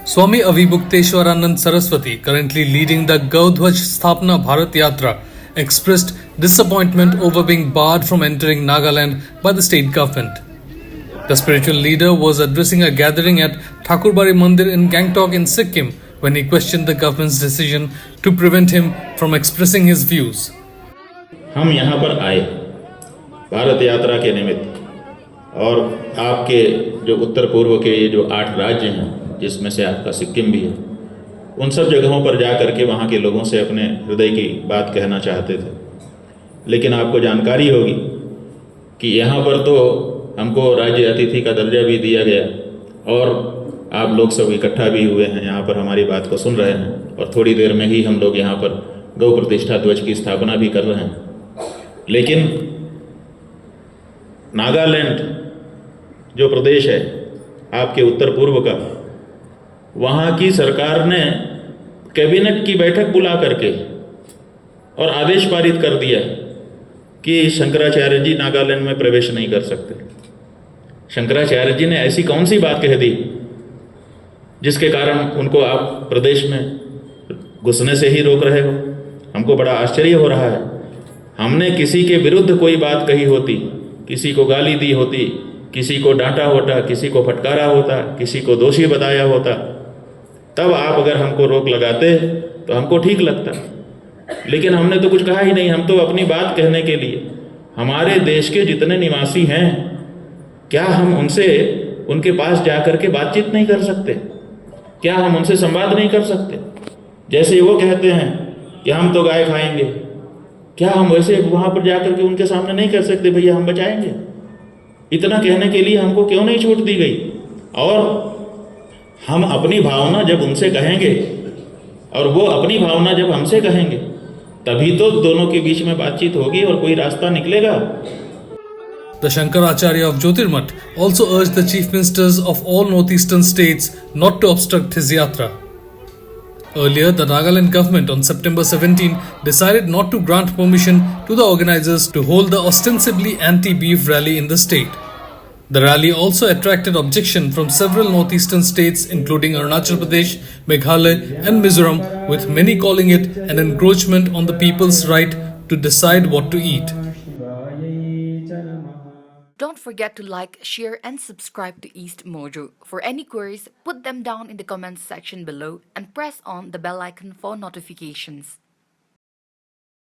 Swami Avibhukteswaranand Saraswati, currently leading the Gaudhwaj Sthapna Bharat Yatra, expressed disappointment over being barred from entering Nagaland by the state government. The spiritual leader was addressing a gathering at Thakurbari Mandir in Gangtok in Sikkim when he questioned the government's decision to prevent him from expressing his views. हम यहाँ पर आए भारत यात्रा के निमित्त और आपके जो उत्तर पूर्व के ये जो 8 राज्य हैं जिसमें से आपका सिक्किम भी है, उन सब जगहों पर जा कर के वहाँ के लोगों से अपने हृदय की बात कहना चाहते थे। लेकिन आपको जानकारी होगी कि यहाँ पर तो हमको राज्य अतिथि का दर्जा भी दिया गया और आप लोग सब इकट्ठा भी हुए हैं, यहाँ पर हमारी बात को सुन रहे हैं और थोड़ी देर में ही हम लोग यहाँ पर गौ प्रतिष्ठा ध्वज की स्थापना भी कर रहे हैं। लेकिन नागालैंड जो प्रदेश है आपके उत्तर पूर्व का, वहाँ की सरकार ने कैबिनेट की बैठक बुला करके और आदेश पारित कर दिया कि शंकराचार्य जी नागालैंड में प्रवेश नहीं कर सकते। शंकराचार्य जी ने ऐसी कौन सी बात कह दी जिसके कारण उनको आप प्रदेश में घुसने से ही रोक रहे हो? हमको बड़ा आश्चर्य हो रहा है। हमने किसी के विरुद्ध कोई बात कही होती, किसी को गाली दी होती, किसी को डांटा होता, किसी को फटकारा होता, किसी को दोषी बताया होता, तब आप अगर हमको रोक लगाते तो हमको ठीक लगता। लेकिन हमने तो कुछ कहा ही नहीं। हम तो अपनी बात कहने के लिए हमारे देश के जितने निवासी हैं, क्या हम उनसे उनके पास जा कर के बातचीत नहीं कर सकते? क्या हम उनसे संवाद नहीं कर सकते? जैसे वो कहते हैं कि हम तो गाय खाएंगे, क्या हम वैसे वहाँ पर जा कर के उनके सामने नहीं कर सकते, भैया हम बचाएंगे? इतना कहने के लिए हमको क्यों नहीं छूट दी गई? और हम अपनी भावना जब उनसे कहेंगे और वो अपनी भावना जब हमसे कहेंगे, तभी तो दोनों के बीच में बातचीत होगी और कोई रास्ता निकलेगा। The Shankaracharya of Jyotirmath also urged the chief ministers of all northeastern states not to obstruct his yatra. Earlier, the Nagaland government on September 17 decided not to grant permission to the organizers to hold the ostensibly anti-beef rally in the state. The rally also attracted objection from several northeastern states including Arunachal Pradesh, Meghalaya and Mizoram, with many calling it an encroachment on the people's right to decide what to eat. Don't forget to like, share and subscribe to East Mojo. For any queries, put them down in the comments section below and press on the bell icon for notifications.